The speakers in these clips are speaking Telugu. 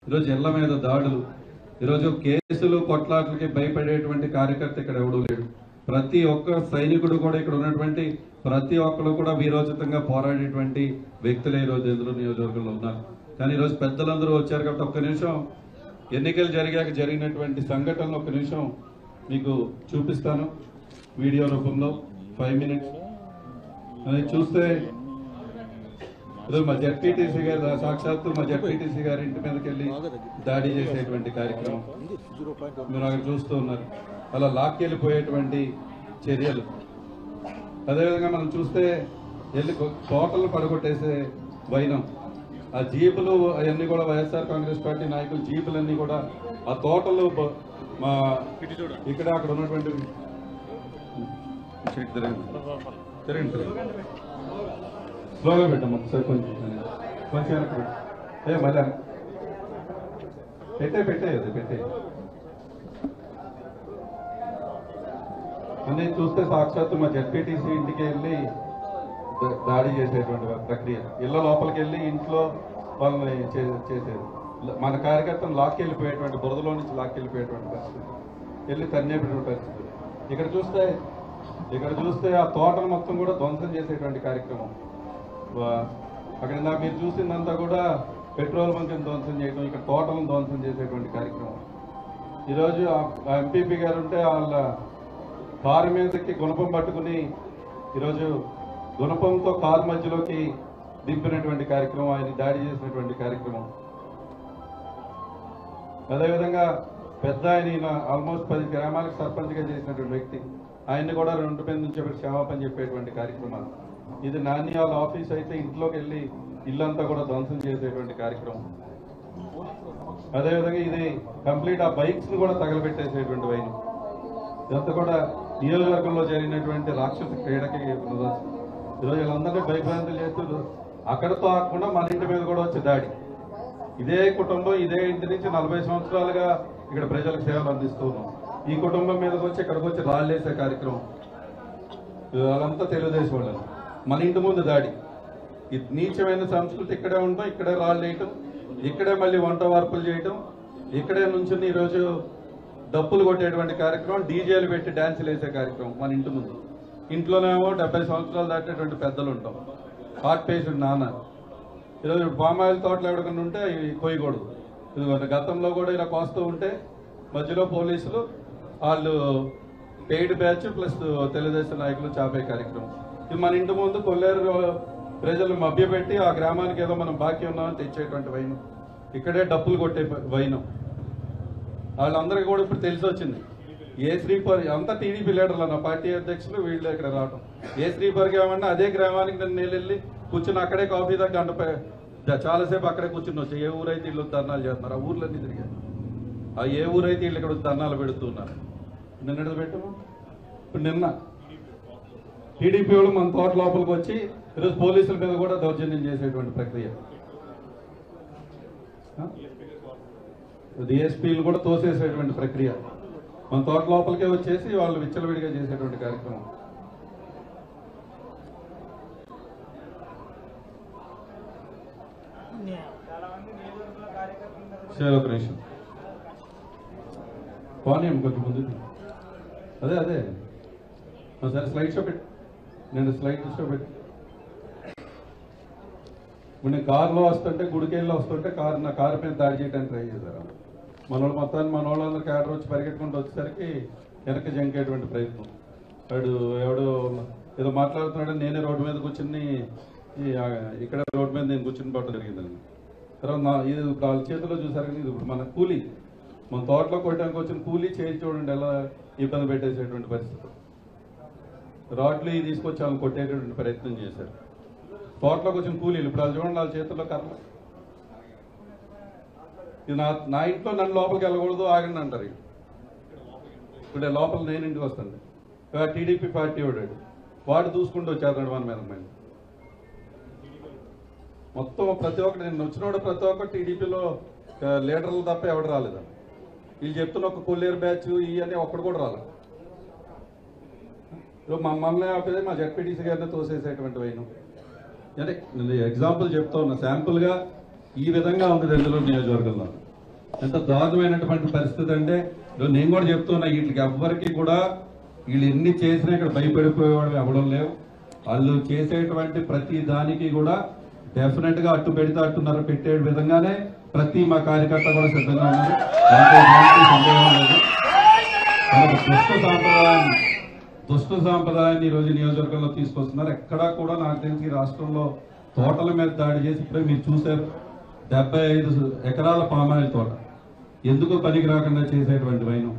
ఈరోజు ఇళ్ల మీద దాడులు, ఈరోజు కేసులు కొట్లాట్లకి భయపడేటువంటి కార్యకర్త ఇక్కడ ఎవడూ లేడు. ప్రతి ఒక్క సైనికుడు కూడా ఇక్కడ ఉన్నటువంటి ప్రతి ఒక్కరు కూడా వీరోచితంగా పోరాడేటువంటి వ్యక్తులే ఈరోజు ఇందులో నియోజకవర్గంలో ఉన్నారు. కానీ ఈరోజు పెద్దలందరూ వచ్చారు కాబట్టి ఒక్క నిమిషం ఎన్నికలు జరిగినటువంటి సంఘటనలు ఒక్క నిమిషం మీకు చూపిస్తాను వీడియో రూపంలో 5 minutes. అది చూస్తే మా జెడ్పీటీసీ గారు సాక్షాత్తు మా జెడ్పీటీసీ గారి ఇంటి మీదకి వెళ్ళి దాడి చేసేటువంటి కార్యక్రమం మీరు అక్కడ చూస్తూ ఉన్నారు. అలా లాక్కెళ్ళిపోయేటువంటి చర్యలు. అదేవిధంగా మనం చూస్తే వెళ్ళి తోటలు పడగొట్టేసే వైనం. ఆ జీపులు అవన్నీ కూడా వైఎస్ఆర్ కాంగ్రెస్ పార్టీ నాయకులు జీపులన్నీ కూడా ఆ తోటలు మా ఇక్కడ అక్కడ ఉన్నటువంటి తిరగండి స్లోగా పెట్టాం ఒకసారి కొంచెం మళ్ళీ పెట్టే అన్నీ చూస్తే సాక్షాత్తు మా జెడ్పీటీసీ ఇంటికి వెళ్ళి దాడి చేసేటువంటి ప్రక్రియ. ఇళ్ల లోపలికి వెళ్ళి ఇంట్లో వాళ్ళని చేసేది. మన కార్యకర్తను లాక్కెళ్ళిపోయేటువంటి బురదలో నుంచి లాక్కెళ్ళిపోయేటువంటి పరిస్థితి, వెళ్ళి తన్నేటువంటి పరిస్థితి. ఇక్కడ చూస్తే ఆ తోటను మొత్తం కూడా ధ్వంసం చేసేటువంటి కార్యక్రమం. అక్కడ మీరు చూసిందంతా కూడా పెట్రోల్ బంకులను ధ్వంసం చేయడం, ఇక్కడ తోటలను ధ్వంసం చేసేటువంటి కార్యక్రమం. ఈరోజు ఆ ఎంపీపీ గారు ఉంటే వాళ్ళ కారు మీదకి గుణపం పట్టుకుని ఈరోజు గుణపంతో కారు మధ్యలోకి దింపినటువంటి కార్యక్రమం, ఆయన దాడి చేసినటువంటి కార్యక్రమం. అదేవిధంగా పెద్ద ఆయన ఆల్మోస్ట్ 10 గ్రామాలకు సర్పంచ్గా చేసినటువంటి వ్యక్తి, ఆయన్ని కూడా 2 పేరు నుంచి క్షమాపణ చెప్పేటువంటి కార్యక్రమాలు. ఇది నాని వాళ్ళ ఆఫీస్ అయితే ఇంట్లోకి వెళ్ళి ఇల్లంతా కూడా ధ్వంసం చేసేటువంటి కార్యక్రమం. అదేవిధంగా ఇది కంప్లీట్ ఆ బైక్స్ ను కూడా తగలబెట్టేసేటువంటి వైను. ఇదంతా కూడా నియోజకవర్గంలో జరిగినటువంటి రాక్షస క్రీడకి నిదర్శనం. ఈరోజు వీళ్ళందరినీ భయభ్రాంతులు చేస్తూ అక్కడతో ఆకుండా మన ఇంటి మీద కూడా వచ్చి దాడి. ఇదే కుటుంబం ఇదే ఇంటి నుంచి 40 సంవత్సరాలుగా ఇక్కడ ప్రజలకు సేవలు అందిస్తూ ఉన్నాం. ఈ కుటుంబం మీదకి వచ్చి ఇక్కడికి వచ్చి రాళ్ళేసే కార్యక్రమం. వాళ్ళంతా తెలుగుదేశం వాళ్ళు. మన ఇంటి ముందు దాడి. ఈ నీచమైన సంస్కృతి ఇక్కడే ఉంటాం, ఇక్కడే రాళ్ళు వేయటం, ఇక్కడే మళ్ళీ వంట వార్పులు చేయటం, ఇక్కడే నుంచి ఈరోజు డప్పులు కొట్టేటువంటి కార్యక్రమం, డీజేలు పెట్టి డ్యాన్సులు వేసే కార్యక్రమం మన ఇంటి ముందు. ఇంట్లోనేమో 70 సంవత్సరాలు దాటేటువంటి పెద్దలు ఉంటాం, హార్ట్ పేషెంట్ నాన్న. ఈరోజు పామాయిల్ తోటలు ఎవరికన్నా ఉంటే ఇవి కొయ్యకూడదు. ఇది గతంలో కూడా ఇలా కోస్తూ ఉంటే మధ్యలో పోలీసులు వాళ్ళు పెయిడ్ బ్యాచ్ ప్లస్ తెలుగుదేశం నాయకులు చాపే కార్యక్రమం. ఇది మన ఇంటి ముందు కొల్లేరు ప్రజలు మభ్యపెట్టి ఆ గ్రామానికి ఏదో మనం బాకీ ఉన్నామని తెచ్చేటువంటి వైనం, ఇక్కడే డప్పులు కొట్టే వైనం. వాళ్ళందరికీ కూడా ఇప్పుడు తెలిసి వచ్చింది. ఏ శ్రీపర్ అంతా టీడీపీ లీడర్లు అన్న పార్టీ అధ్యక్షులు వీళ్ళు ఇక్కడ రావటం. ఏ శ్రీపర్కి ఏమన్నా అదే గ్రామానికి నేను వెళ్ళి కూర్చుని అక్కడే కాఫీ దగ్గర గంట చాలాసేపు అక్కడే కూర్చుని వచ్చి ఏ ఊరైతే వీళ్ళు ధర్నాలు చేస్తున్నారు ఆ ఊర్లన్నీ తిరిగారు. ఆ ఏ ఊరైతే వీళ్ళు ఇక్కడ ధర్నాలు పెడుతున్నారు. నిన్న పెట్టము ఇప్పుడు నిన్న టీడీపీ వాళ్ళు మన తోట లోపలికి వచ్చి ఈరోజు పోలీసుల మీద కూడా దౌర్జన్యం చేసేటువంటి ప్రక్రియ. డిఎస్పీలు కూడా తోసేసేటువంటి ప్రక్రియ. మన తోట లోపలికే వచ్చేసి వాళ్ళు విచ్చలవిడిగా చేసేటువంటి కార్యక్రమం. సరే ఒక నిమిషం పోనీ కొంచెం ముందు అదే సరే స్లైడ్ షో పెట్టి నేను స్లైడ్ షో పెట్టి ఇప్పుడు నేను కారులో వస్తుంటే గుడికెళ్ళి వస్తుంటే నా కారు మీద దాడి చేయడానికి ట్రై చేశారు. మొత్తాన్ని మన వాళ్ళందరూ క్యాడర్ వచ్చి పరిగెట్టుకుంటూ వచ్చేసరికి వెనక్కి జంకేటువంటి ప్రయత్నం. వాడు ఎవడో ఏదో మాట్లాడుతున్నాడని నేనే రోడ్డు మీద కూర్చుని ఇక్కడ రోడ్డు మీద నేను కూర్చుని పట్టడం జరిగిందండి. తర్వాత ఇది వాళ్ళ చేతిలో చూసారు కానీ ఇది ఇప్పుడు మన కూలీ మన తోటలో కొట్టడానికి వచ్చిన కూలీ చేసి చూడండి ఎలా ఇబ్బంది పెట్టేసేటువంటి పరిస్థితి. రాడ్లు తీసుకొచ్చి వాళ్ళని కొట్టేటటువంటి ప్రయత్నం చేశారు. తోటలోకి వచ్చిన కూలీలు ఇప్పుడు వాళ్ళు చూడండి వాళ్ళ చేతుల్లో కర్రలు. ఇది నా ఇంట్లో నన్ను లోపలికి వెళ్ళకూడదు ఆగండి అంటారు. ఇప్పుడు లోపల నేను ఇంటికి వస్తాను. టీడీపీ పార్టీ వాడు చూసుకుంటూ వచ్చారు మన మీద. మొత్తం ప్రతి ఒక్కటి నేను వచ్చినోడు ప్రతి ఒక్కటి టీడీపీలో లీడర్లు తప్ప ఎవడు రాలేదు. వీళ్ళు చెప్తున్న ఒక కొల్లేరు బ్యాచ్ ఇవన్నీ ఒక్కడు కూడా రాలేదు. మమ్మల్ని ఆపేది మా జెడ్పీటీసీ గారిని తోసేసేటువంటి వైను. అంటే నేను ఎగ్జాంపుల్ చెప్తా ఉన్నా, శాంపుల్గా ఈ విధంగా ఉంది దెందులూరు నియోజకవర్గంలో. ఎంత దారుణమైనటువంటి పరిస్థితి అంటే నేను కూడా చెప్తున్నా, వీటికి ఎవ్వరికి కూడా వీళ్ళు ఎన్ని చేసినా ఇక్కడ భయపడిపోయేవాళ్ళు అవ్వడం లేవు. వాళ్ళు చేసేటువంటి ప్రతి దానికి కూడా డెఫినెట్ గా అట్టు పెడితే అట్టున్నర పెట్టే విధంగానే ప్రతి మా కార్యకర్త కూడా సిద్ధంగా ఉన్నారు. దాంట్లో ఎలాంటి సందేహం లేదు. మనకు దుష్ట సాంప్రదాయాన్ని ఈరోజు నియోజకవర్గంలో తీసుకొస్తున్నారు. ఎక్కడా కూడా నాకు తెలిసి రాష్ట్రంలో తోటల మీద దాడి చేసి ఇప్పుడే మీరు చూశారు 75 ఎకరాల పామాయిల్ తోట ఎందుకు పనికి రాకుండా చేసేటువంటి వైను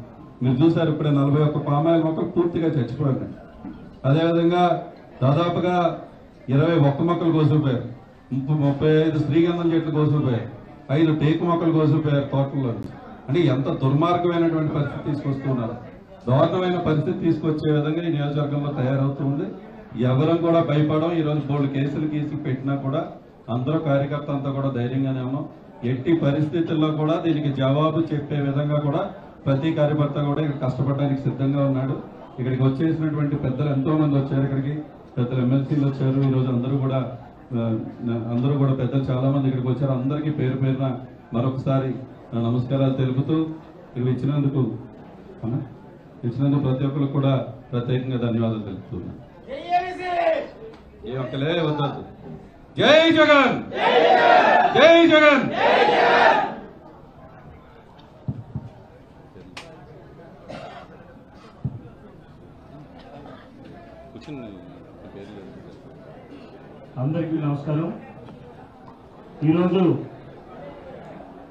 మీరు చూశారు. ఇప్పుడే 41 పామాయిల్ మొక్కలు పూర్తిగా చచ్చిపోయాయి. అదేవిధంగా దాదాపుగా 21 మొక్కలు కోసిపోయారు, 35 శ్రీగంధం చెట్లు కోసిపోయారు, 5 టేకు మొక్కలు కోసిపోయారు తోటల్లో. అంటే ఎంత దుర్మార్గమైనటువంటి పరిస్థితి తీసుకొస్తున్నారు. దారుణమైన పరిస్థితి తీసుకొచ్చే విధంగా ఈ నియోజకవర్గంలో తయారవుతుంది. ఎవరం కూడా భయపడం. ఈరోజు బోల్డ్ కేసులు పెట్టినా కూడా అందరూ కార్యకర్త అంతా కూడా ధైర్యంగానే ఉన్నాం. ఎట్టి పరిస్థితుల్లో కూడా దీనికి జవాబు చెప్పే విధంగా కూడా ప్రతి కార్యకర్త కూడా ఇక్కడ కష్టపడడానికి సిద్ధంగా ఉన్నాడు. ఇక్కడికి వచ్చేసినటువంటి పెద్దలు ఎంతో మంది వచ్చారు. ఇక్కడికి పెద్దలు ఎమ్మెల్సీలు వచ్చారు. ఈరోజు అందరూ కూడా పెద్దలు చాలా మంది ఇక్కడికి వచ్చారు. అందరికీ పేరు పేరున మరొకసారి నమస్కారాలు తెలుపుతూ ఇక్కడ ఇచ్చినందుకు ప్రతి ఒక్కరికి కూడా ప్రత్యేకంగా ధన్యవాదాలు తెలుపుతున్నాను. ఏ ఒక్కలే వద్దు. జై జగన్, జై జగన్. అందరికీ నమస్కారం. ఈరోజు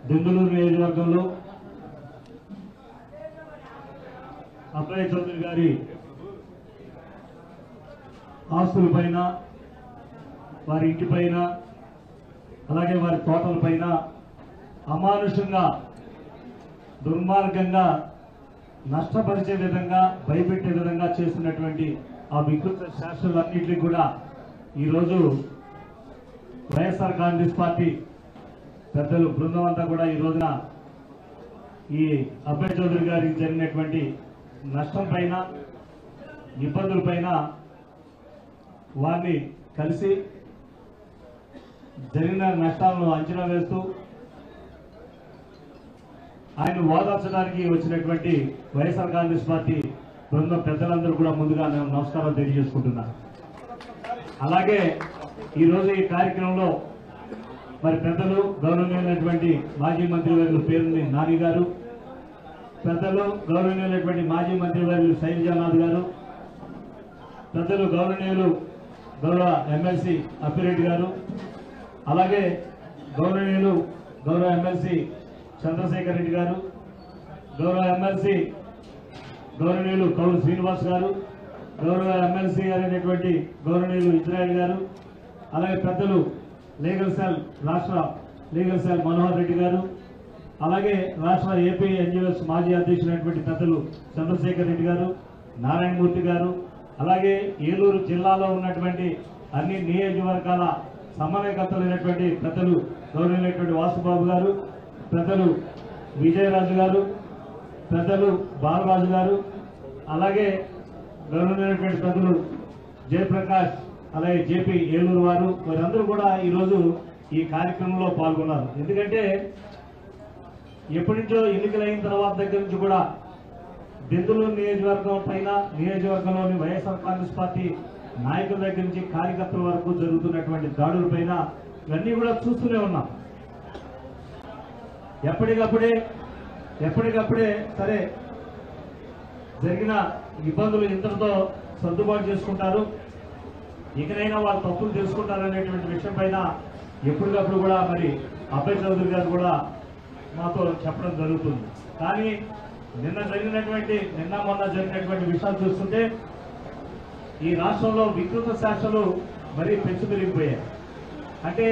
దెందులూరు నియోజకవర్గంలో అబ్బాయి చౌదరి గారి ఆస్తుల పైన, వారి ఇంటి పైన, అలాగే వారి తోటల పైన అమానుషంగా దుర్మార్గంగా నష్టపరిచే విధంగా భయపెట్టే విధంగా చేస్తున్నటువంటి ఆ వికృత శాస్త్రాలన్నింటినీ కూడా ఈరోజు వైఎస్ఆర్ కాంగ్రెస్ పార్టీ పెద్దలు బృందం అంతా కూడా ఈ రోజున ఈ అబ్బాయి చౌదరి గారికి జరిగినటువంటి నష్టం పైన, ఇబ్బందుల పైన వారిని కలిసి జరిగిన నష్టాలను అంచనా వేస్తూ ఆయన ఓదార్చడానికి వచ్చినటువంటి వైఎస్ఆర్ కాంగ్రెస్ పార్టీ బృందం పెద్దలందరూ కూడా ముందుగా నేను నమస్కారం తెలియజేసుకుంటున్నాను. అలాగే ఈరోజు ఈ కార్యక్రమంలో మరి పెద్దలు గౌరవనీయులైనటువంటి మాజీ మంత్రివర్యులు పేరుని నాని గారు, పెద్దలు గౌరవనీయులైనటువంటి మాజీ మంత్రివర్యులు శైలజానాథ్ గారు, పెద్దలు గౌరవ ఎమ్మెల్సీ అప్పిరెడ్డి గారు, అలాగే గౌరవ ఎమ్మెల్సీ చంద్రశేఖర్ రెడ్డి గారు, గౌరవ ఎమ్మెల్సీ గౌరవనీయులు కౌలు శ్రీనివాస్ గారు, గౌరవ ఎమ్మెల్సీ అయినటువంటి గౌరవనీయులు ఇజ్రాయెల్ గారు, అలాగే పెద్దలు రాష్ట్ర లీగల్ సెల్ మనోహర్ రెడ్డి గారు, అలాగే రాష్ట్ర ఏపీ ఎన్జిఓస్ మాజీ అధ్యక్షులైనటువంటి పెద్దలు చంద్రశేఖర్ రెడ్డి గారు, నారాయణమూర్తి గారు, అలాగే ఏలూరు జిల్లాలో ఉన్నటువంటి అన్ని నియోజకవర్గాల సమన్వయకర్తలైనటువంటి పెద్దలు గౌరవనీయులైనటువంటి వాసుబాబు గారు, పెద్దలు విజయరాజు గారు, పెద్దలు బాలరాజు గారు, అలాగే గౌరవనీయులైనటువంటి పెద్దలు జయప్రకాష్, అలాగే జేపీ ఏలూరు వారు, వారందరూ కూడా ఈరోజు ఈ కార్యక్రమంలో పాల్గొన్నారు. ఎందుకంటే ఎప్పటి నుంచో ఎన్నికలైన తర్వాత దగ్గర నుంచి కూడా దెందులూరు నియోజకవర్గం పైన, నియోజకవర్గంలోని వైఎస్ఆర్ కాంగ్రెస్ పార్టీ నాయకుల దగ్గర నుంచి కార్యకర్తల వరకు జరుగుతున్నటువంటి దాడుల పైన ఇవన్నీ కూడా చూస్తూనే ఉన్నాం. ఎప్పటికప్పుడే సరే జరిగిన ఇబ్బందులు ఇంతటితో సర్దుబాటు చేసుకుంటారు, ఇకనైనా వాళ్ళు తప్పులు తెలుసుకుంటారనేటువంటి విషయం పైన ఎప్పటికప్పుడు కూడా మరి అబ్బాయి చౌదరి గారు కూడా మాతో చెప్పడం జరుగుతుంది. కానీ నిన్న మొన్న జరిగినటువంటి విషయాలు చూస్తుంటే ఈ రాష్ట్రంలో వికృత శాఖలు మరీ పెంచుపెరిగిపోయాయి. అంటే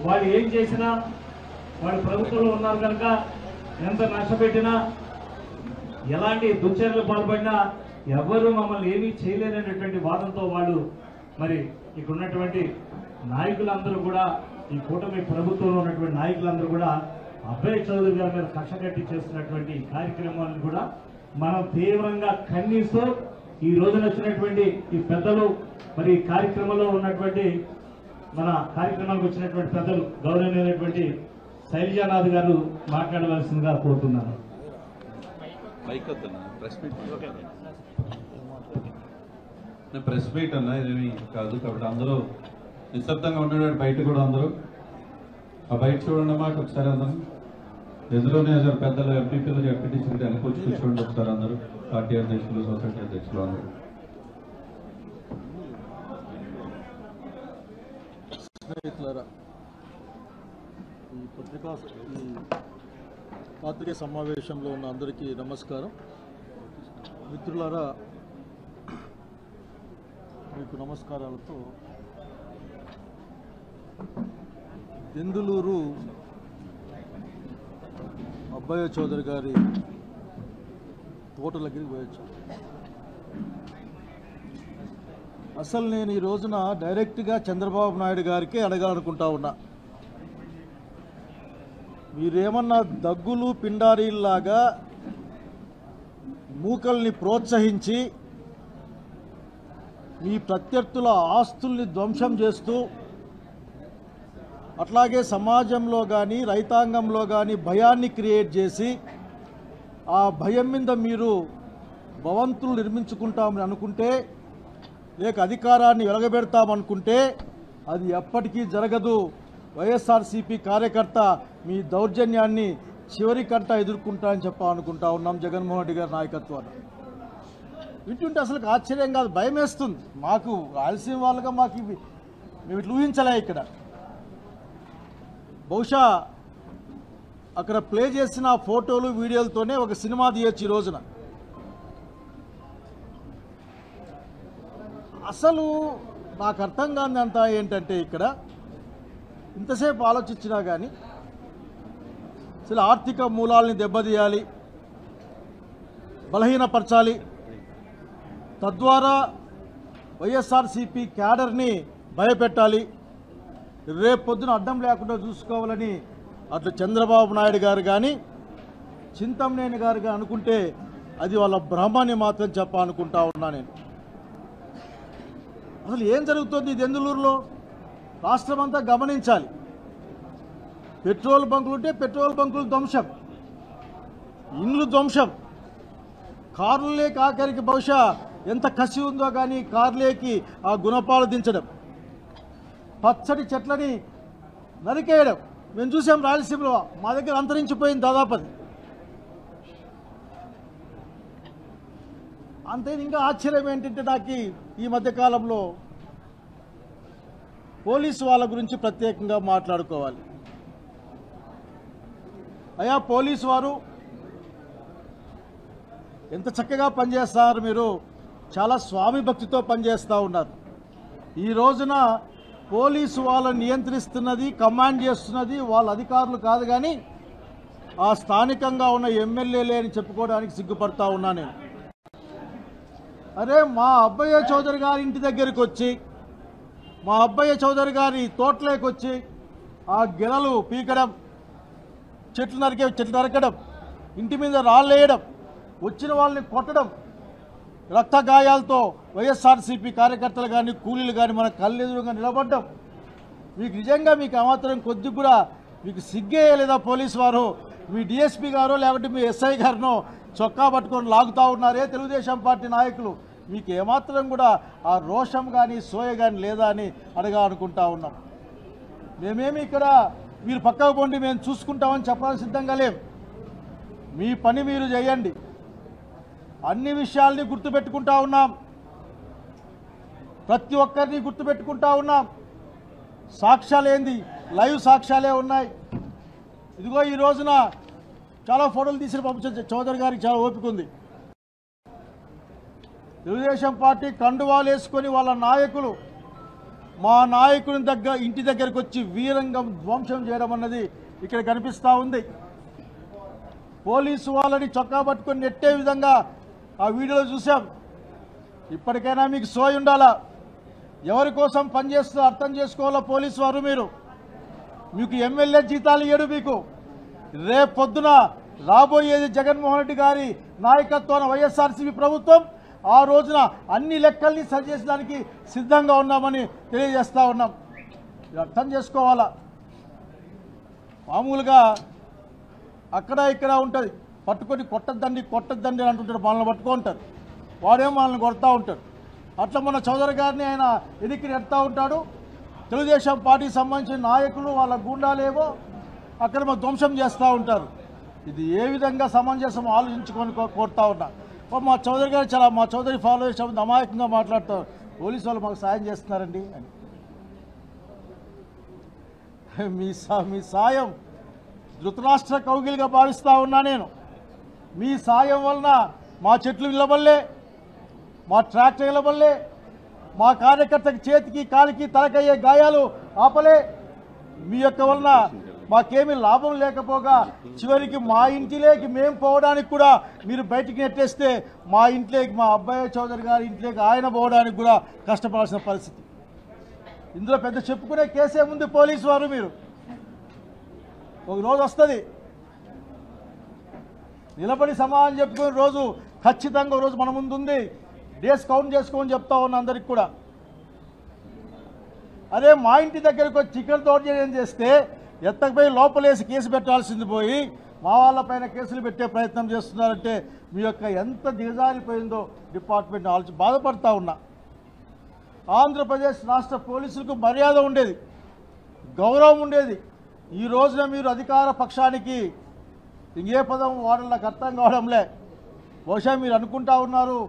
వాళ్ళు ఏం చేసినా, వాళ్ళు ప్రభుత్వంలో ఉన్నారు కనుక ఎంత నష్టపెట్టినా, ఎలాంటి దుశ్చర్యలు పాల్పడినా ఎవరు మమ్మల్ని ఏమీ చేయలేనటువంటి వాదంతో వాళ్ళు మరి ఇక్కడ ఉన్నటువంటి నాయకులందరూ కూడా, ఈ కూటమి ప్రభుత్వంలో ఉన్నటువంటి నాయకులందరూ కూడా అబ్బాయి చౌదరి గారి మీద కక్ష కట్టి చేస్తున్నటువంటి కార్యక్రమాలను కూడా మనం తీవ్రంగా ఖండిస్తూ ఈ రోజున వచ్చినటువంటి ఈ పెద్దలు, మరి ఈ కార్యక్రమంలో ఉన్నటువంటి మన కార్యక్రమానికి వచ్చినటువంటి పెద్దలు గౌరవనీయులైనటువంటి శైలజానాథ్ గారు మాట్లాడవలసిందిగా కోరుతున్నాను. ప్రెస్ మీట్ అన్నా ఇదేమి కాదు కాబట్టి అందరూ నిశ్శబ్దంగా ఉండేవాడు. బయట కూడా అందరూ ఆ బయట చూడండి మాకు ఒకసారి అందరూ ఎదురునే సార్ పెద్దలు ఎంపీపీలు ఎంపీటీసీలు వెనకొచ్చి కూర్చోండి ఒకసారి అందరూ పార్టీ అధ్యక్షులు సొసైటీ అధ్యక్షులు అందరూ. స్నేహితులారా, ఈ పాత్రికా సమావేశంలో ఉన్న అందరికీ నమస్కారం. మిత్రులారా, మీకు నమస్కారాలతో దెందులూరు అబ్బయ్య చౌదరి గారి తోటల దగ్గరికి పోయొచ్చాను. అసలు నేను ఈ రోజున డైరెక్ట్గా చంద్రబాబు నాయుడు గారికి అడగాలనుకుంటా ఉన్నా, మీరేమన్నా దగ్గులు పిండారీల్లాగా మూకల్ని ప్రోత్సహించి మీ ప్రత్యర్థుల ఆస్తుల్ని ధ్వంసం చేస్తూ అట్లాగే సమాజంలో కానీ రైతాంగంలో కానీ భయాన్ని క్రియేట్ చేసి ఆ భయం మీద మీరు భవంతులు నిర్మించుకుంటామని అనుకుంటే, లేక అధికారాన్ని వెలగబెడతామనుకుంటే అది ఎప్పటికీ జరగదు. వైఎస్ఆర్సీపీ కార్యకర్త మీ దౌర్జన్యాన్ని చివరికంట ఎదుర్కొంటా అని అనుకుంటా ఉన్నాం జగన్మోహన్ రెడ్డి గారి నాయకత్వాన్ని. వింటుంటే అసలు ఆశ్చర్యం కాదు, భయం వేస్తుంది. మాకు రాయలసీమ వాళ్ళుగా మాకు ఇవి మేము ఇట్లా ఊహించలే. ఇక్కడ బహుశా అక్కడ ప్లే చేసిన ఫోటోలు వీడియోలతోనే ఒక సినిమా తీయొచ్చు ఈ రోజున. అసలు నాకు అర్థం కానిదంతా ఏంటంటే, ఇక్కడ ఇంతసేపు ఆలోచించినా కానీ అసలు ఆర్థిక మూలాల్ని దెబ్బతీయాలి, బలహీనపరచాలి, తద్వారా వైఎస్ఆర్సీపీ క్యాడర్ని భయపెట్టాలి, రేపు పొద్దున అడ్డం లేకుండా చూసుకోవాలని అట్లా చంద్రబాబు నాయుడు గారు కానీ చింతమనేని గారు కానీ అనుకుంటే అది వాళ్ళ భ్రమని మాత్రం చెప్పాలనుకుంటా ఉన్నా నేను. అసలు ఏం జరుగుతుంది దెందులూరులో రాష్ట్రం అంతా గమనించాలి. పెట్రోల్ బంకులు ఉంటే పెట్రోల్ బంకులు ధ్వంసం, ఇండ్లు ధ్వంసం, కార్లకి ఆఖరికి బహుశా ఎంత కసి ఉందో కానీ కార్లేకి ఆ గుణపాలు దించడం, పచ్చడి చెట్లని నరికేయడం మేము చూసాం రాయలసీమలో. మా దగ్గర అంతరించిపోయింది దాదాపు. అంతే. ఇంకా ఆశ్చర్యం ఏంటంటే నాకు ఈ మధ్యకాలంలో పోలీసు వాళ్ళ గురించి ప్రత్యేకంగా మాట్లాడుకోవాలి. అయ్యా పోలీసు వారు ఎంత చక్కగా పనిచేస్తారు, మీరు చాలా స్వామి భక్తితో పనిచేస్తూ ఉన్నారు. ఈ రోజున పోలీసు వాళ్ళని నియంత్రిస్తున్నది, కమాండ్ చేస్తున్నది వాళ్ళ అధికారులు కాదు కానీ ఆ స్థానికంగా ఉన్న ఎమ్మెల్యేలే అని చెప్పుకోవడానికి సిగ్గుపడతా ఉన్నా నేను. అరే మా అబ్బయ్య చౌదరి గారి ఇంటి దగ్గరికి వచ్చి, మా అబ్బయ్య చౌదరి గారి తోటలోకి వచ్చి ఆ గిడలు పీకడం, చెట్లు నరకడం, ఇంటి మీద రాళ్ళేయడం, వచ్చిన వాళ్ళని కొట్టడం, రక్త గాయాలతో వైఎస్ఆర్సీపీ కార్యకర్తలు కానీ కూలీలు కానీ మన కళ్ళెదురుగా నిలబడ్డం, మీకు నిజంగా మీకు అమాత్రం కొద్ది కూడా మీకు సిగ్గేయలేదా పోలీసు వారు? మీ డిఎస్పీ గారో లేకపోతే మీ ఎస్ఐ గారినో చొక్కా పట్టుకొని లాగుతూ ఉన్నారే తెలుగుదేశం పార్టీ నాయకులు, మీకు ఏమాత్రం కూడా ఆ రోషం కానీ సోయ కానీ లేదా అని అడగాలనుకుంటా ఉన్నాం. మేమేమి ఇక్కడ మీరు పక్కకు పోండి మేము చూసుకుంటామని చెప్పడానికి సిద్ధంగా లేం. మీ పని మీరు చేయండి. అన్ని విషయాల్ని గుర్తుపెట్టుకుంటా ఉన్నాం, ప్రతి ఒక్కరిని గుర్తుపెట్టుకుంటా ఉన్నాం. సాక్ష్యాలేంది, లైవ్ సాక్ష్యాలే ఉన్నాయి. ఇదిగో ఈ రోజున చాలా ఫోటోలు తీసిన పంపించే చౌదరి గారికి చాలా ఓపిక ఉంది. తెలుగుదేశం పార్టీ కండువాలు వేసుకొని వాళ్ళ నాయకులు మా నాయకుని ఇంటి దగ్గరకు వచ్చి వీరంగం ధ్వంసం చేయడం అన్నది ఇక్కడ కనిపిస్తూ ఉంది. పోలీసు వాళ్ళని చొక్కా పట్టుకొని నెట్టే విధంగా ఆ వీడియోలో చూసాం. ఇప్పటికైనా మీకు సోయి ఉండాలా, ఎవరి కోసం పనిచేస్తూ అర్థం చేసుకోవాలా పోలీసు వారు. మీకు ఎమ్మెల్యే జీతాలు ఇయ్యడు. మీకు రేపు పొద్దున రాబోయేది జగన్మోహన్ రెడ్డి గారి నాయకత్వాన వైఎస్ఆర్సీపీ ప్రభుత్వం. ఆ రోజున అన్ని లెక్కల్ని సరిచేసడానికి సిద్ధంగా ఉన్నామని తెలియజేస్తా ఉన్నాం. అర్థం చేసుకోవాలా. మామూలుగా అక్కడ ఇక్కడ ఉంటుంది, పట్టుకొని కొట్టద్దండి అని అంటుంటాడు, మనల్ని పట్టుకుంటారు, వాడేమో మనల్ని కొడతా ఉంటాడు. అట్లా మన చౌదరి గారిని ఆయన ఎదికి నెడతా ఉంటాడు. తెలుగుదేశం పార్టీకి సంబంధించిన నాయకులు వాళ్ళ గుండాలేమో అక్కడ మన ధ్వంసం చేస్తూ ఉంటారు. ఇది ఏ విధంగా సమంజసం ఆలోచించుకొని కోరుతా ఉన్నా. మా చౌదరి గారు మా చౌదరి ఫాలో చేసే అమాయకంగా మాట్లాడతారు, పోలీసు వాళ్ళు మాకు సాయం చేస్తున్నారండి అని. మీ సాయం ధృతరాష్ట్ర కౌగిలిగా భావిస్తూ ఉన్నా నేను. మీ సాయం వలన మా చెట్లు నిలబడలే, మా ట్రాక్టర్ నిలబడలే, మా కార్యకర్తకి చేతికి కాలికి తలకయ్యే గాయాలు ఆపలే. మీ యొక్క వలన మాకేమీ లాభం లేకపోగా చివరికి మా ఇంటిలోకి మేము పోవడానికి కూడా మీరు బయటికి నెట్టేస్తే మా ఇంట్లోకి, మా అబ్బాయి చౌదరి గారి ఇంట్లోకి ఆయన పోవడానికి కూడా కష్టపడాల్సిన పరిస్థితి. ఇందులో పెద్ద చెప్పుకునే కేసే ముందు పోలీసు వారు. మీరు ఒక రోజు వస్తుంది నిలబడి సమాధానం చెప్పుకునే రోజు, ఖచ్చితంగా రోజు మన ముందు ఉంది. డేస్ కౌంట్ చేసుకోమని చెప్తా ఉన్నా అందరికి కూడా. అదే మా ఇంటి దగ్గరకు వచ్చి చికెన్ దౌర్జన్యం చేస్తే ఎత్తకపోయి లోపలేసి కేసు పెట్టాల్సింది పోయి మా వాళ్ళపైన కేసులు పెట్టే ప్రయత్నం చేస్తున్నారంటే మీ యొక్క ఎంత దిగజారిపోయిందో డిపార్ట్మెంట్ ఆలోచన బాధపడతా ఉన్నా. ఆంధ్రప్రదేశ్ రాష్ట్ర పోలీసులకు మర్యాద ఉండేది, గౌరవం ఉండేది. ఈ రోజున మీరు అధికార పక్షానికి ఇంకే పదం వాడడం నాకు అర్థం కావడంలే. బహుశా మీరు అనుకుంటా ఉన్నారు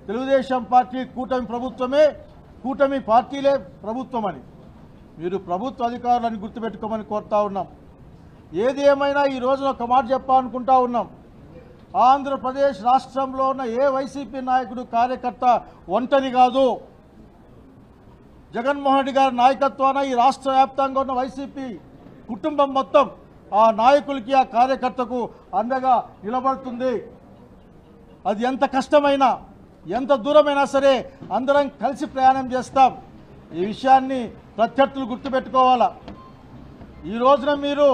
తెలుగుదేశం పార్టీ కూటమి ప్రభుత్వమే, కూటమి పార్టీలే ప్రభుత్వం అని. మీరు ప్రభుత్వ అధికారులని గుర్తుపెట్టుకోమని కోరుతా ఉన్నాం. ఏది ఏమైనా ఈ రోజున ఒక మాట చెప్పాలనుకుంటా ఉన్నాం. ఆంధ్రప్రదేశ్ రాష్ట్రంలో ఉన్న ఏ వైసీపీ నాయకుడు కార్యకర్త ఒంటరి కాదు. జగన్మోహన్ రెడ్డి గారి నాయకత్వాన ఈ రాష్ట్ర వ్యాప్తంగా ఉన్న వైసీపీ కుటుంబం మొత్తం ఆ నాయకులకి, ఆ కార్యకర్తకు అండగా నిలబడుతుంది. అది ఎంత కష్టమైనా, ఎంత దూరమైనా సరే అందరం కలిసి ప్రయాణం చేస్తాం. ఈ విషయాన్ని ప్రత్యర్థులు గుర్తుపెట్టుకోవాలా. ఈ రోజున మీరు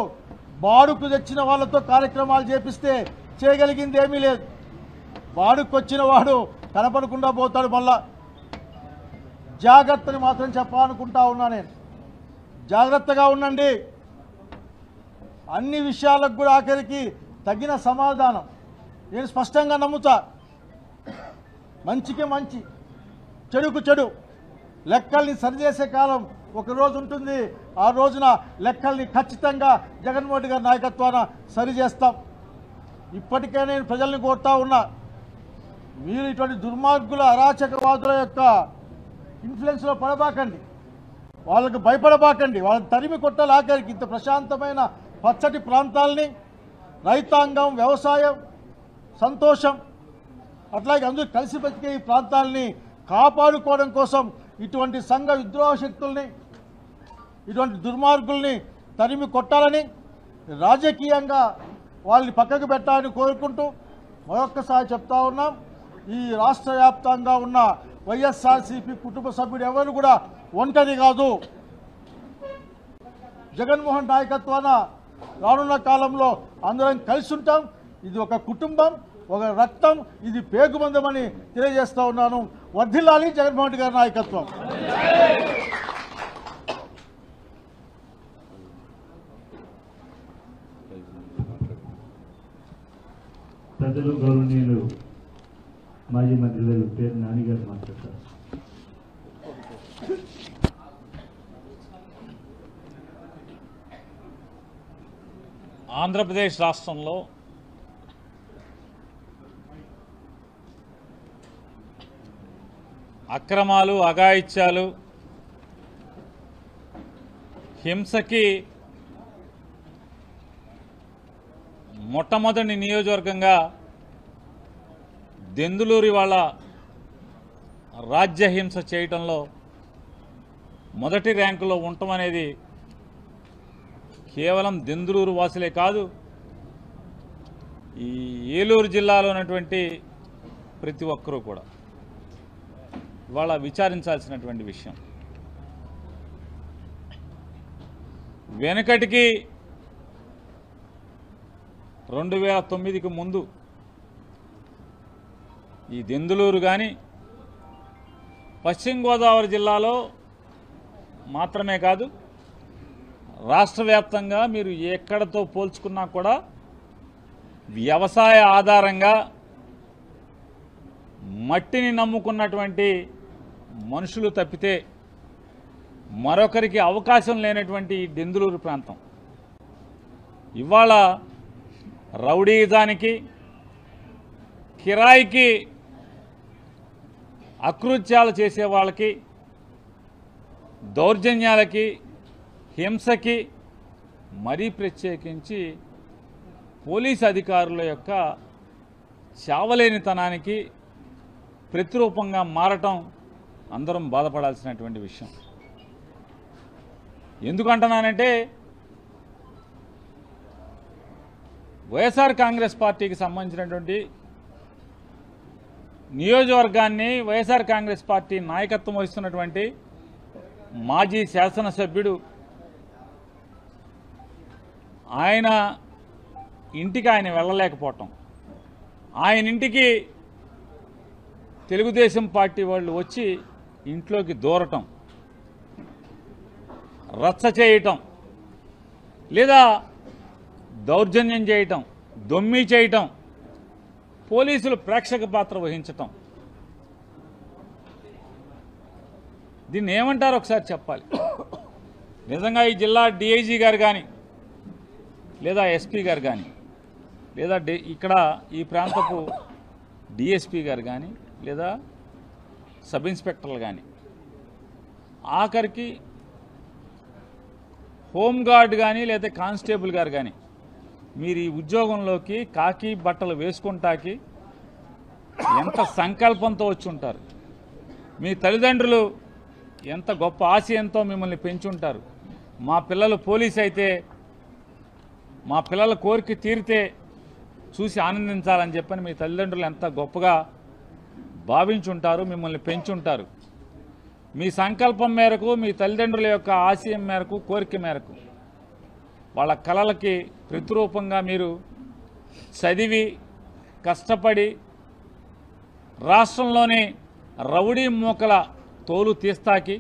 బాడుకు తెచ్చిన వాళ్ళతో కార్యక్రమాలు చేపిస్తే చేయగలిగింది ఏమీ లేదు. బాడుకు వచ్చిన వాడు కనపడకుండా పోతాడు. మళ్ళా జాగ్రత్తని మాత్రం చెప్పాలనుకుంటా ఉన్నా నేను. జాగ్రత్తగా ఉండండి. అన్ని విషయాలకు కూడా ఆఖరికి తగిన సమాధానం నేను స్పష్టంగా నమ్ముతా. మంచికి మంచి, చెడుకు చెడు. లెక్కల్ని సరిచేసే కాలం ఒకరోజు ఉంటుంది. ఆ రోజున లెక్కల్ని ఖచ్చితంగా జగన్మోహన్ రెడ్డి గారి నాయకత్వాన సరిచేస్తాం. ఇప్పటికే నేను ప్రజల్ని కోరుతా ఉన్నా, మీరు ఇటువంటి దుర్మార్గుల, అరాచకవాదుల యొక్క ఇన్ఫ్లుయెన్స్లో పడబాకండి, వాళ్ళకు భయపడబాకండి. వాళ్ళని తరిమి కొట్టాలి. ఆఖరికి ఇంత ప్రశాంతమైన పచ్చటి ప్రాంతాలని, రైతాంగం, వ్యవసాయం, సంతోషం, అట్లాగే అందరూ కలిసి బతికే ఈ ప్రాంతాలని కాపాడుకోవడం కోసం ఇటువంటి సంఘ విద్రోహ శక్తుల్ని, ఇటువంటి దుర్మార్గుల్ని తరిమి కొట్టాలని, రాజకీయంగా వాళ్ళని పక్కకు పెట్టాలని కోరుకుంటూ మరొక్కసారి చెప్తా ఉన్నాం. ఈ రాష్ట్ర వ్యాప్తంగా ఉన్న వైఎస్ఆర్సీపీ కుటుంబ సభ్యుడు ఎవరు కూడా ఒంటరి కాదు. జగన్మోహన్ నాయకత్వాన రానున్న కాలంలో అందరం కలిసి ఉంటాం. ఇది ఒక కుటుంబం, ఒక రక్తం, ఇది పేగుబంధమని తెలియజేస్తా ఉన్నాను. వర్ధిల్లాలి జగన్మోహన్ రెడ్డి గారి నాయకత్వం. పెద్దలు గౌరవనీయులు మాజీ మంత్రులు పేరు నాని గారు మాట్లాడతారు. ఆంధ్రప్రదేశ్ రాష్ట్రంలో అక్రమాలు, అఘాయిత్యాలు, హింసకి మొట్టమొదటి నియోజకవర్గంగా దెందులూరి వాళ్ళ రాజ్యహింస చేయటంలో మొదటి ర్యాంకులో ఉండటం అనేది కేవలం దెందులూరు వాసులే కాదు, ఈ ఏలూరు జిల్లాలో ఉన్నటువంటి ప్రతి ఒక్కరూ కూడా ఇవాళ విచారించాల్సినటువంటి విషయం. వెనకటికి 2009కి ముందు ఈ దెందులూరు కానీ పశ్చిమ గోదావరి జిల్లాలో మాత్రమే కాదు, రాష్ట్ర వ్యాప్తంగా మీరు ఎక్కడతో పోల్చుకున్నా కూడా వ్యవసాయ ఆధారంగా మట్టిని నమ్ముకున్నటువంటి మనుషులు తప్పితే మరొకరికి అవకాశం లేనటువంటి ఈ దెందులూరు ప్రాంతం ఇవాళ రౌడీజానికి, కిరాయికి అకృత్యాలు చేసే వాళ్ళకి, దౌర్జన్యాలకి, హింసకి, మరీ ప్రత్యేకించి పోలీసు అధికారుల యొక్క చావలేనితనానికి ప్రతిరూపంగా మారటం అందరం బాధపడాల్సినటువంటి విషయం. ఎందుకంటున్నానంటే వైఎస్ఆర్ కాంగ్రెస్ పార్టీకి సంబంధించినటువంటి నియోజకవర్గాన్ని వైఎస్ఆర్ కాంగ్రెస్ పార్టీ నాయకత్వం వహిస్తున్నటువంటి మాజీ శాసనసభ్యుడు ఆయన ఇంటికి ఆయన వెళ్ళలేకపోవటం, ఆయన ఇంటికి తెలుగుదేశం పార్టీ వాళ్ళు వచ్చి ఇంట్లోకి దూరటం, రచ్చ చేయటం, లేదా దౌర్జన్యం చేయటం, దొమ్మి చేయటం, పోలీసులు ప్రేక్షక పాత్ర వహించటం, దీన్ని ఏమంటారో ఒకసారి చెప్పాలి. నిజంగా ఈ జిల్లా డిఐజీ గారు కానీ, లేదా ఎస్పీ గారు కానీ, లేదా ఇక్కడ ఈ ప్రాంతపు డిఎస్పీ గారు కానీ, లేదా సబ్ ఇన్స్పెక్టర్లు కానీ, ఆఖరికి హోంగార్డ్ కానీ లేదా కానిస్టేబుల్ గారు కానీ మీరు ఈ ఉద్యోగంలోకి కాకి బట్టలు వేసుకుంటాకి ఎంత సంకల్పంతో వచ్చి ఉంటారు. మీ తల్లిదండ్రులు ఎంత గొప్ప ఆశయంతో మిమ్మల్ని పెంచుంటారు. మా పిల్లలు పోలీస్ అయితే మా పిల్లల కోరిక తీరితే చూసి ఆనందించాలని చెప్పని మీ తల్లిదండ్రులు ఎంత గొప్పగా భావించుంటారు, మిమ్మల్ని పెంచుంటారు. మీ సంకల్పం మేరకు, మీ తల్లిదండ్రుల యొక్క ఆశయం మేరకు, కోరిక మేరకు వాళ్ళ కలలకి ప్రతిరూపంగా మీరు చదివి కష్టపడి రాష్ట్రంలోని రౌడీ మూకల తోలు తీస్తాకి,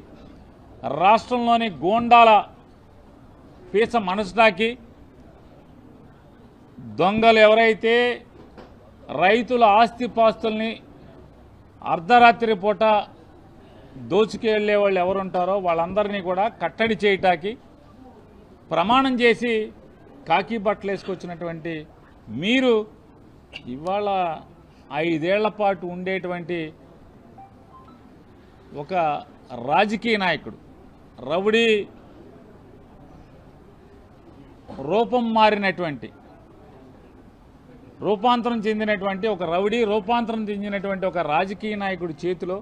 రాష్ట్రంలోని గోండాల పీచ మనసుటాకి, దొంగలు ఎవరైతే రైతుల ఆస్తిపాస్తుల్ని అర్ధరాత్రి పూట దోచుకెళ్లే వాళ్ళు ఎవరుంటారో వాళ్ళందరినీ కూడా కట్టడి చేయటానికి ప్రమాణం చేసి కాకి బట్టలు వేసుకొచ్చినటువంటి మీరు ఇవాళ 5 ఏళ్ల పాటు ఉండేటువంటి ఒక రాజకీయ నాయకుడు, రౌడీ రూపం మారినటువంటి, రూపాంతరం చెందినటువంటి ఒక రౌడీ రూపాంతరం చెందినటువంటి ఒక రాజకీయ నాయకుడి చేతిలో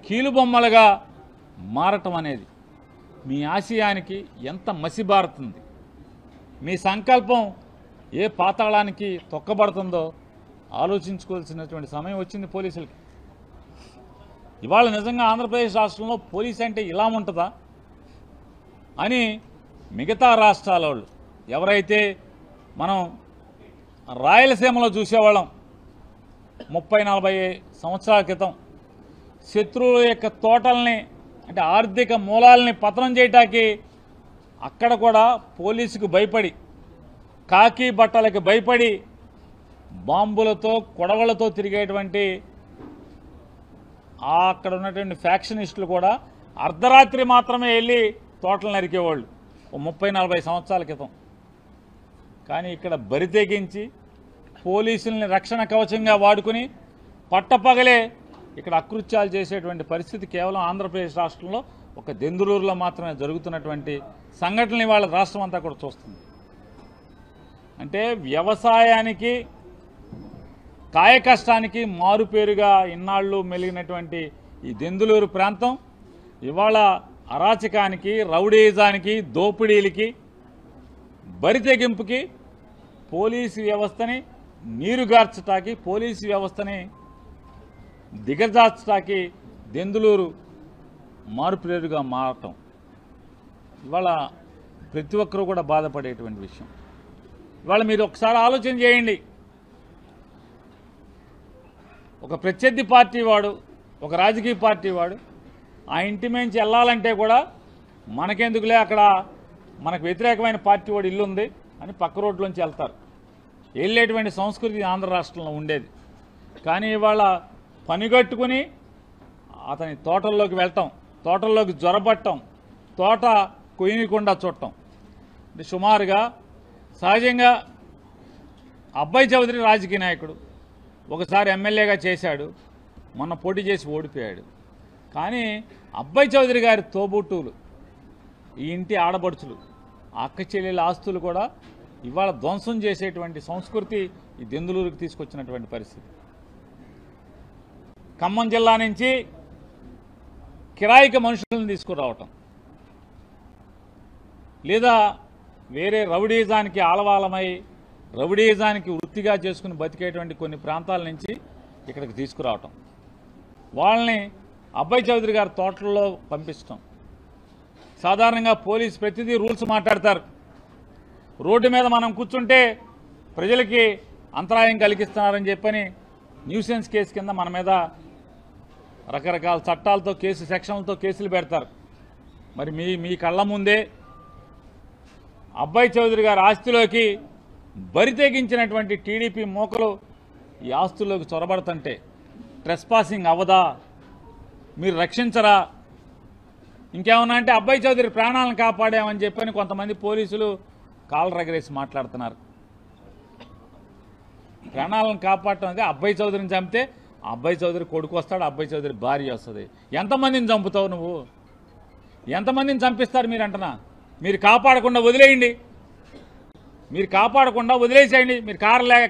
కీలుబొమ్మలుగా మారటం అనేది మీ ఆశయానికి ఎంత మసిబారుతుంది, మీ సంకల్పం ఏ పాతాళానికి తొక్కబడుతుందో ఆలోచించుకోవాల్సినటువంటి సమయం వచ్చింది పోలీసులకి. ఇవాళ నిజంగా ఆంధ్రప్రదేశ్ రాష్ట్రంలో పోలీస్ అంటే ఇలా ఉంటుందా అని మిగతా రాష్ట్రాల వాళ్ళు ఎవరైతే మనం రాయలసీమలో చూసేవాళ్ళం 30-40 సంవత్సరాల క్రితం శత్రువుల యొక్క తోటల్ని అంటే ఆర్థిక మూలాల్ని పతనం చేయటానికి అక్కడ కూడా పోలీసుకు భయపడి, కాకి బట్టలకు భయపడి బాంబులతో కొడవలతో తిరిగేటువంటి అక్కడ ఉన్నటువంటి ఫ్యాక్షనిస్టులు కూడా అర్ధరాత్రి మాత్రమే వెళ్ళి తోటలు నరికేవాళ్ళు 30-40 సంవత్సరాల క్రితం. కానీ ఇక్కడ బరితెగించి పోలీసుల్ని రక్షణ కవచంగా వాడుకుని పట్టపగలే ఇక్కడ అకృత్యాలు చేసేటువంటి పరిస్థితి కేవలం ఆంధ్రప్రదేశ్ రాష్ట్రంలో ఒక దెందులూరులో మాత్రమే జరుగుతున్నటువంటి సంఘటనలు ఇవాళ రాష్ట్రం అంతా కూడా చూస్తుంది. అంటే వ్యవసాయానికి, కాయకష్టానికి మారుపేరుగా ఇన్నాళ్ళు మెలిగినటువంటి ఈ దెందులూరు ప్రాంతం ఇవాళ అరాచకానికి, రౌడీజానికి, దోపిడీలకి, బరితెగింపుకి, పోలీసు వ్యవస్థని నీరుగార్చటానికి, పోలీసు వ్యవస్థని దిగజార్చటానికి దెందులూరు మారుపేరుగా మారటం ఇవాళ ప్రతి ఒక్కరూ కూడా బాధపడేటువంటి విషయం. ఇవాళ మీరు ఒకసారి ఆలోచన చేయండి. ఒక ప్రత్యర్థి పార్టీ వాడు, ఒక రాజకీయ పార్టీ వాడు ఆ ఇంటి నుంచి వెళ్ళాలంటే కూడా మనకెందుకులే అక్కడ మనకు వ్యతిరేకమైన పార్టీ వాడు ఇల్లు ఉంది అని పక్క రోడ్లోంచి వెళ్తారు. వెళ్ళేటువంటి సంస్కృతి ఆంధ్ర రాష్ట్రంలో ఉండేది. కానీ ఇవాళ పనిగట్టుకుని అతని తోటల్లోకి వెళ్ళటం, తోటల్లోకి జ్వరపట్టం, తోట కొయ్యకుండా చూడటం. సుమారుగా సహజంగా అబ్బాయి చౌదరి రాజకీయ నాయకుడు, ఒకసారి ఎమ్మెల్యేగా చేశాడు, మొన్న పోటీ చేసి ఓడిపోయాడు. కానీ అబ్బాయి చౌదరి గారి తోబుట్టువులు, ఈ ఇంటి ఆడపడుచులు, అక్క చెల్లెల ఆస్తులు కూడా ఇవాళ ధ్వంసం చేసేటువంటి సంస్కృతి ఈ దెందులూరుకి తీసుకొచ్చినటువంటి పరిస్థితి. ఖమ్మం జిల్లా నుంచి కిరాయికి మనుషులను తీసుకురావటం, లేదా వేరే రౌడీజానికి ఆలవాలమై రౌడీజానికి వృత్తిగా చేసుకుని బతికేటువంటి కొన్ని ప్రాంతాల నుంచి ఇక్కడికి తీసుకురావటం, వాళ్ళని అబ్బాయి చౌదరి గారి తోటల్లో పంపించటం. సాధారణంగా పోలీసు ప్రతిదీ రూల్స్ మాట్లాడతారు. రోడ్డు మీద మనం కూర్చుంటే ప్రజలకి అంతరాయం కలిగిస్తున్నారని చెప్పని న్యూసెన్స్ కేసు కింద మన మీద రకరకాల చట్టాలతో సెక్షన్లతో కేసులు పెడతారు. మరి మీ కళ్ళ ముందే అబ్బాయి చౌదరి గారి ఆస్తిలోకి బరి తెగించినటువంటి టీడీపీ మోకలు ఈ ఆస్తుల్లోకి చొరబడుతుంటే ట్రెస్పాసింగ్ అవ్వదా? మీరు రక్షించరా? ఇంకేమన్నా అంటే అబ్బాయి చౌదరి ప్రాణాలను కాపాడామని చెప్పని కొంతమంది పోలీసులు కాళ్ళు రగరేసి మాట్లాడుతున్నారు. ప్రాణాలను కాపాడటం అంటే అబ్బాయి చౌదరిని చంపితే అబ్బాయి చౌదరి కొడుకు వస్తాడు, అబ్బాయి చౌదరి భార్య వస్తుంది. ఎంతమందిని చంపుతావు నువ్వు? ఎంతమందిని చంపిస్తారు మీరు అంటున్నా? మీరు కాపాడకుండా వదిలేయండి, మీరు కాపాడకుండా వదిలేసేయండి. మీరు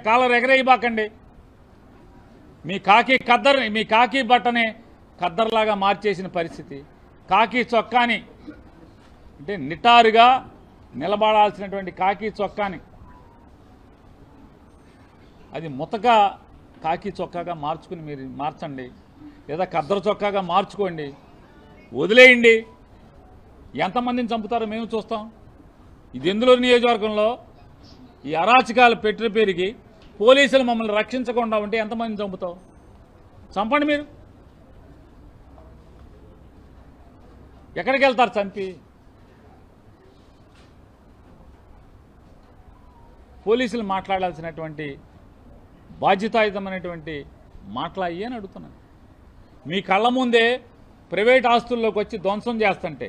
కాలర్ ఎగరేయబాకండి. మీ కాకి బట్టని ఖద్దర్లాగా మార్చేసిన పరిస్థితి. కాకి చొక్కాని అంటే నిటారుగా నిలబడాల్సినటువంటి కాకి చొక్కాని అది ముతక కాకి చొక్కాగా మార్చుకుని మీరు మార్చండి, లేదా ఖద్దరు చొక్కాగా మార్చుకోండి, వదిలేయండి. ఎంతమందిని చంపుతారో మేము చూస్తాం. ఈ దెందులూరు నియోజకవర్గంలో ఈ అరాచకాలు పెరిగి పోలీసులు మమ్మల్ని రక్షించకుండా ఉంటే ఎంతమందిని చంపుతావు? చంపండి. మీరు ఎక్కడికి వెళ్తారు చంపి? పోలీసులు మాట్లాడాల్సినటువంటి బాధ్యతాయుతమైనటువంటి మాట్లాడి అని అడుగుతున్నాను. మీ కళ్ళ ముందే ప్రైవేట్ ఆస్తుల్లోకి వచ్చి ధ్వంసం చేస్తుంటే,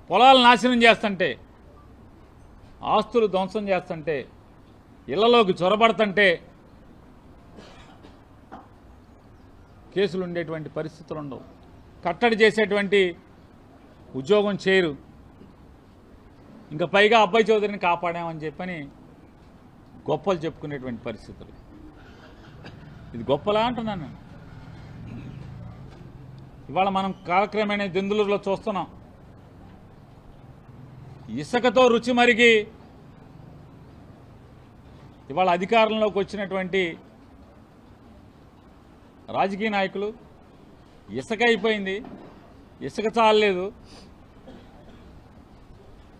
పొలాలు నాశనం చేస్తుంటే, ఆస్తులు ధ్వంసం చేస్తుంటే, ఇళ్లలోకి చొరబడుతుంటే కేసులు ఉండేటువంటి పరిస్థితులు ఉండవు. కట్టడి చేసేటువంటి ఉద్యోగం చేయరు. ఇంకా పైగా అబ్బాయి చౌదరిని కాపాడామని చెప్పని గొప్పలు చెప్పుకునేటువంటి పరిస్థితులు. ఇది గొప్పలా అంటున్నాను. ఇవాళ మనం కాలక్రమేణా దెందులూరులో చూస్తున్నాం. ఇసుకతో రుచి మరిగి ఇవాళ అధికారంలోకి వచ్చినటువంటి రాజకీయ నాయకులు ఇసుక అయిపోయింది, ఇసుక చాలలేదు,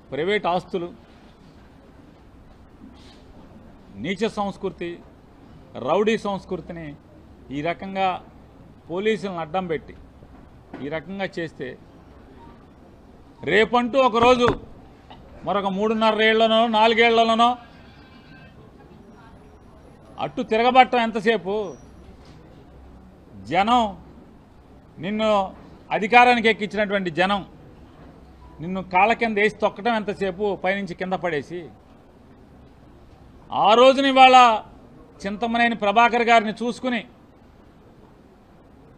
ప్రైవేట్ ఆస్తులు, నీచ సంస్కృతి, రౌడీ సంస్కృతిని ఈ రకంగా పోలీసులను అడ్డం పెట్టి ఈ రకంగా చేస్తే రేపంటూ ఒకరోజు మరొక 3.5 ఏళ్లనో 4 ఏళ్లలోనో అట్టు తిరగబట్టం ఎంతసేపు? జనం నిన్ను అధికారానికి ఎక్కించినటువంటి జనం నిన్ను కాళ్ళ కింద వేసి తొక్కడం ఎంతసేపు? పైనుంచి కింద పడేసి. ఆ రోజున ఇవాళ చింతమనేని ప్రభాకర్ గారిని చూసుకుని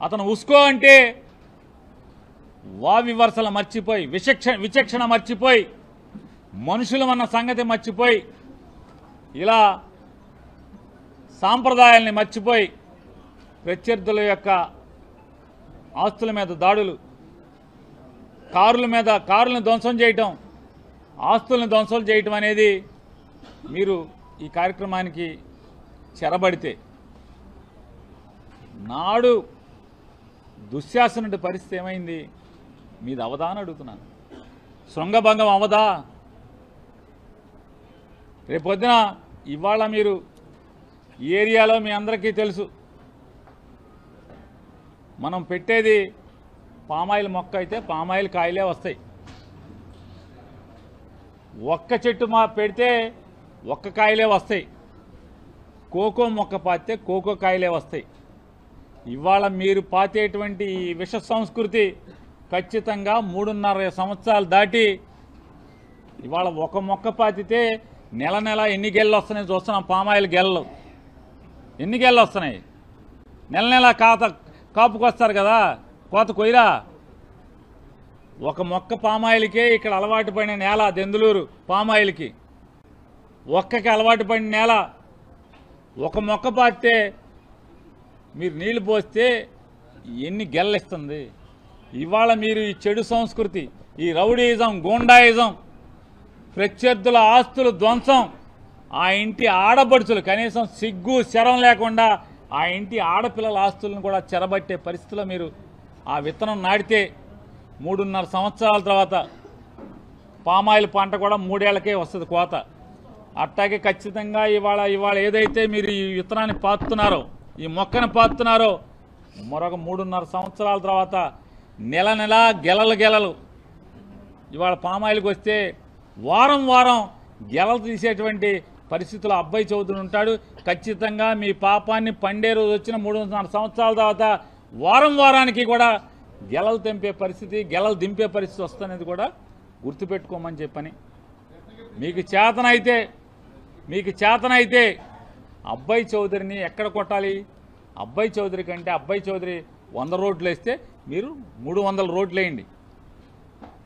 అతను ఉస్కో అంటే వివర్సల మర్చిపోయి, విచక్షణ మర్చిపోయి, మనుషులు అన్న సంగతి మర్చిపోయి, ఇలా సాంప్రదాయాల్ని మర్చిపోయి ప్రత్యర్థుల యొక్క ఆస్తుల మీద దాడులు, కారులను ధ్వంసం చేయటం, ఆస్తులను ధ్వంసం చేయటం అనేది మీరు ఈ కార్యక్రమానికి చెరబడితే నాడు దుశ్శాసనుడి పరిస్థితి ఏమైంది? మీది అవదా అని అడుగుతున్నాను. శృంగభంగం అవదా? రేపొద్దున ఇవాళ మీరు ఈ ఏరియాలో మీ అందరికీ తెలుసు, మనం పెట్టేది పామాయిల్ మొక్క అయితే పామాయిల్ కాయలే వస్తాయి. ఒక్క చెట్టు పెడితే ఒక్క కాయలే వస్తాయి, కోకో మొక్క పాతితే కోకో కాయలే వస్తాయి. ఇవాళ మీరు పాతేటువంటి ఈ విష సంస్కృతి ఖచ్చితంగా 3.5 సంవత్సరాలు దాటి ఇవాళ ఒక మొక్క పాతితే నెల నెల ఎన్ని గెళ్ళు వస్తున్నాయి చూస్తున్నాం. పామాయిల్ గెళ్ళు ఎన్ని గెళ్ళు వస్తున్నాయి, నెల నెల కాపుకొస్తారు కదా, కోత కొయ్యరా. ఒక మొక్క పామాయిల్కే ఇక్కడ అలవాటు పడిన నేల దెందులూరు పామాయిల్కి, ఒక్కకి అలవాటు పడిన నేల. ఒక మొక్క పాతితే మీరు నీళ్లు పోస్తే ఎన్ని గెల్లిస్తుంది. ఇవాళ మీరు ఈ చెడు సంస్కృతి, ఈ రౌడీయిజం, గూండాయిజం, ప్రత్యర్థుల ఆస్తులు ధ్వంసం, ఆ ఇంటి ఆడబడుచులు కనీసం సిగ్గు శరం లేకుండా ఆ ఇంటి ఆడపిల్లల ఆస్తులను కూడా చెరబట్టే పరిస్థితిలో మీరు ఆ విత్తనం నాటితే 3.5 సంవత్సరాల తర్వాత పామాయిల్ పంట కూడా 3 ఏళ్లకే వస్తుంది కోత. అట్టాగే ఖచ్చితంగా ఇవాళ ఏదైతే మీరు ఈ విత్తనాన్ని పాతున్నారో, ఈ మొక్కను పాతున్నారో, మరొక 3.5 సంవత్సరాల తర్వాత నెల నెల గెలలు ఇవాళ పామాయిల్కి వస్తే వారం వారం గెలలు తీసేటువంటి పరిస్థితుల్లో అబ్బాయి చౌదరి ఉంటాడు. ఖచ్చితంగా మీ పాపాన్ని పండే రోజు వచ్చిన 3.5 సంవత్సరాల తర్వాత వారం వారానికి కూడా గెలలు తెంపే పరిస్థితి, గెలలు దింపే పరిస్థితి వస్తుందనేది కూడా గుర్తుపెట్టుకోమని చెప్పని, మీకు చేతనైతే అబ్బాయి చౌదరిని ఎక్కడ కొట్టాలి? అబ్బాయి చౌదరి కంటే అబ్బాయి చౌదరి 100 రోడ్లు వేస్తే మీరు 300 రోడ్లు వేయండి.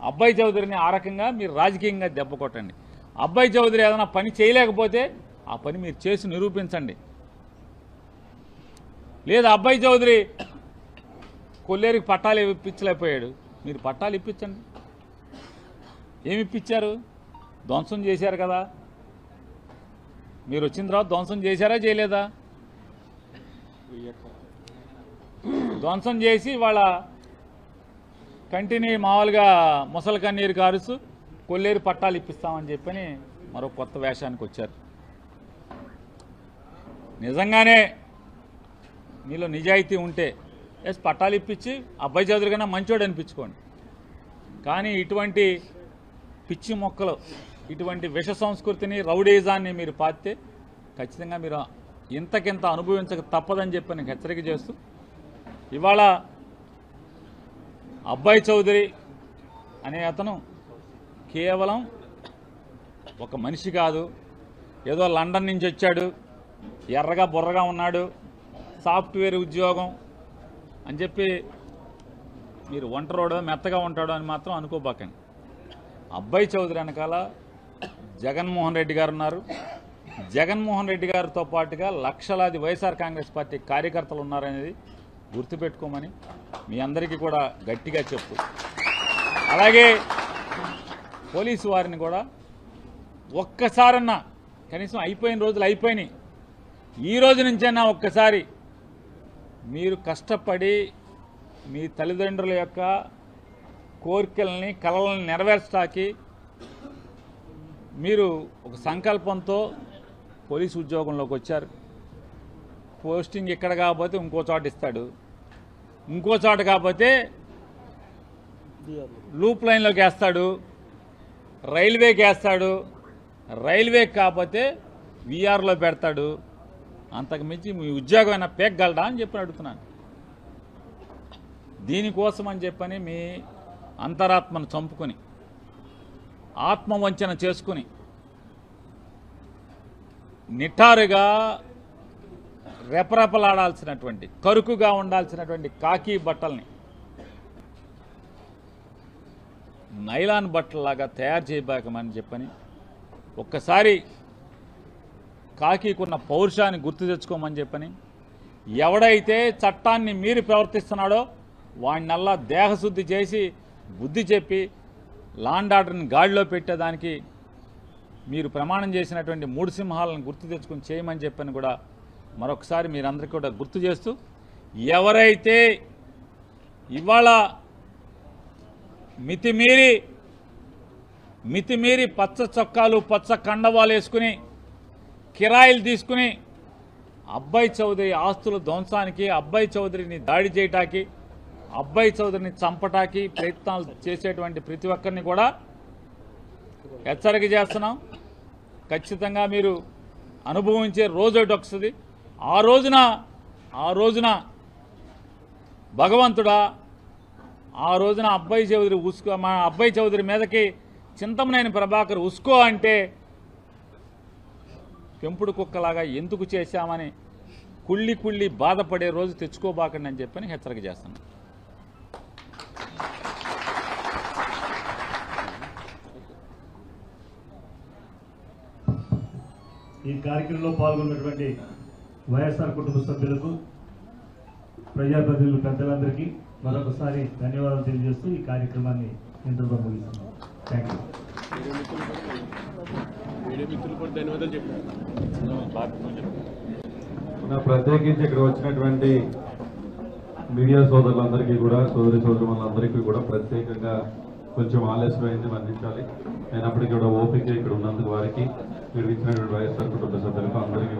అబ్బాయి చౌదరిని ఆ రకంగా మీరు రాజకీయంగా దెబ్బ కొట్టండి. అబ్బాయి చౌదరి ఏదైనా పని చేయలేకపోతే ఆ పని మీరు చేసి నిరూపించండి. లేదా అబ్బాయి చౌదరి కొల్లేరికి పట్టాలు ఇప్పించలేకపోయాడు, మీరు పట్టాలు ఇప్పించండి. ఏమి ఇప్పించారు? ధ్వంసం చేశారు కదా. మీరు వచ్చిన తర్వాత ధ్వంసం చేశారా చేయలేదా? ధ్వంసం చేసి వాళ్ళ కంటిని మామూలుగా ముసలి కన్నీరు కారుస్తూ కొల్లేరు పట్టాలు ఇప్పిస్తామని చెప్పని మరో కొత్త వేషానికి వచ్చారు. నిజంగానే మీలో నిజాయితీ ఉంటే పట్టాలు ఇప్పించి అబ్బాయి చౌదరి కన్నా మంచోడు అనిపించుకోండి. కానీ ఇటువంటి పిచ్చి మొక్కలు, ఇటువంటి విష సంస్కృతిని, రౌడీజాన్ని మీరు పాతితే ఖచ్చితంగా మీరు ఇంతకింత అనుభవించక తప్పదని చెప్పి నేను హెచ్చరిక చేస్తూ, ఇవాళ అబ్బాయి చౌదరి అనే అతను కేవలం ఒక మనిషి కాదు, ఏదో లండన్ నుంచి వచ్చాడు, ఎర్రగా బుర్రగా ఉన్నాడు, సాఫ్ట్వేర్ ఉద్యోగం అని చెప్పి మీరు ఒంటరోడో మెత్తగా ఉంటాడో అని మాత్రం అనుకోబాకండి. అబ్బాయి చౌదరి వెనకాల జగన్మోహన్ రెడ్డి గారు ఉన్నారు. జగన్మోహన్ రెడ్డి గారితో పాటుగా లక్షలాది వైఎస్ఆర్ కాంగ్రెస్ పార్టీ కార్యకర్తలు ఉన్నారనేది గుర్తుపెట్టుకోమని మీ అందరికీ కూడా గట్టిగా చెప్పు. అలాగే పోలీసు వారిని కూడా ఒక్కసారన్నా, కనీసం అయిపోయిన రోజులు అయిపోయినాయి, ఈ రోజు నుంచైనా ఒక్కసారి మీరు కష్టపడి మీ తల్లిదండ్రుల యొక్క కోరికల్ని, కలలను నెరవేర్చడానికి మీరు ఒక సంకల్పంతో పోలీసు ఉద్యోగంలోకి వచ్చారు. పోస్టింగ్ ఇక్కడ కాకపోతే ఇంకో చోట ఇస్తాడు, ఇంకో చోట కాకపోతే లూప్ లైన్లోకి వేస్తాడు, రైల్వేకి వేస్తాడు, రైల్వేకి కాకపోతే వీఆర్లో పెడతాడు. అంతకు మించి మీ ఉద్యోగం అయినా పేగలడా అని చెప్పి అడుగుతున్నాను. దీనికోసం అని చెప్పని మీ అంతరాత్మను చంపుకొని, ఆత్మవంచన చేసుకుని, నిఠారుగా రెపరెపలాడాల్సినటువంటి, కరుకుగా ఉండాల్సినటువంటి కాకి బట్టల్ని నైలాన్ బట్టల్లాగా తయారు చేయబాకమని చెప్పని ఒక్కసారి కాకికున్న పౌరుషాన్ని గుర్తు తెచ్చుకోమని చెప్పని, ఎవడైతే చట్టాన్ని మీరి ప్రవర్తిస్తున్నాడో వాడినల్లా దేహశుద్ధి చేసి బుద్ధి చెప్పి లాండ్ ఆర్డర్ని గాడిలో పెట్టేదానికి మీరు ప్రమాణం చేసినటువంటి 3 సింహాలను గుర్తు తెచ్చుకొని చేయమని చెప్పని కూడా మరొకసారి మీరందరికీ కూడా గుర్తు చేస్తూ, ఎవరైతే ఇవాళ మితిమీరి పచ్చ చొక్కాలు, పచ్చ కండవాలు వేసుకుని కిరాయిలు తీసుకుని అబ్బాయి చౌదరి ఆస్తుల ధ్వంసానికి, అబ్బాయి చౌదరిని దాడి చేయటానికి, అబ్బాయి చౌదరిని చంపటానికి ప్రయత్నాలు చేసేటువంటి ప్రతి ఒక్కరిని కూడా హెచ్చరిక చేస్తున్నాం. ఖచ్చితంగా మీరు అనుభవించే రోజు ఒకటి వస్తుంది. ఆ రోజున భగవంతుడా ఆ రోజున అబ్బాయి చౌదరి ఉసుకో మా అబ్బాయి చౌదరి మీదకి చింతమనేని ప్రభాకర్ ఉసుకో అంటే పెంపుడు కుక్కలాగా ఎందుకు చేశామని కుళ్ళి బాధపడే రోజు తెచ్చుకోబాకండి అని చెప్పని హెచ్చరిక చేస్తున్నాను. ఈ కార్యక్రమంలో పాల్గొన్నటువంటి వైఎస్ఆర్ కుటుంబ సభ్యులకు, ప్రజాప్రతినిధులు పెద్దలందరికీ మరొకసారి ధన్యవాదాలు తెలియజేస్తూ ఈ కార్యక్రమాన్ని ఇంతలో ముగిస్తున్నాం. Thank you. ప్రత్యేకించి ఇక్కడ వచ్చినటువంటి మీడియా సోదరులందరికీ కూడా, సోదరులందరికీ కూడా ప్రత్యేకంగా కొంచెం ఆలస్యమైంది, మన్నించాలి. అయినప్పటికీ కూడా ఓపిక ఇక్కడ ఉన్నందుకు వారికి, మీరు ఇచ్చినటువంటి వైఎస్ఆర్ కుటుంబ సభ్యులకు అందరికీ